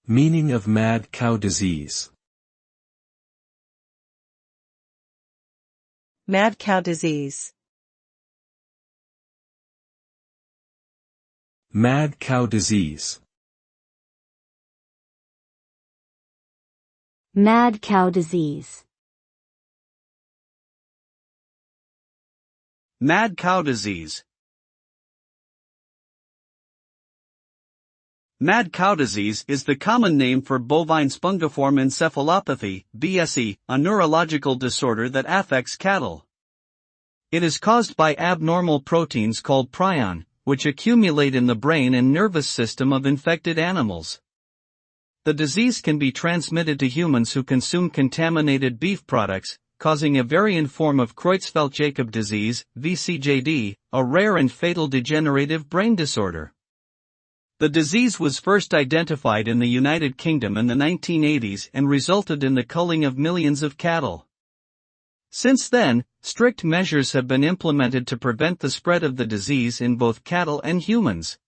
Meaning of mad cow disease. Mad cow disease. Mad cow disease. Mad cow disease. Mad cow disease. Mad cow disease is the common name for bovine spongiform encephalopathy, BSE, a neurological disorder that affects cattle. It is caused by abnormal proteins called prion, which accumulate in the brain and nervous system of infected animals. The disease can be transmitted to humans who consume contaminated beef products, causing a variant form of Creutzfeldt-Jakob disease, VCJD, a rare and fatal degenerative brain disorder. The disease was first identified in the United Kingdom in the 1980s and resulted in the culling of millions of cattle. Since then, strict measures have been implemented to prevent the spread of the disease in both cattle and humans.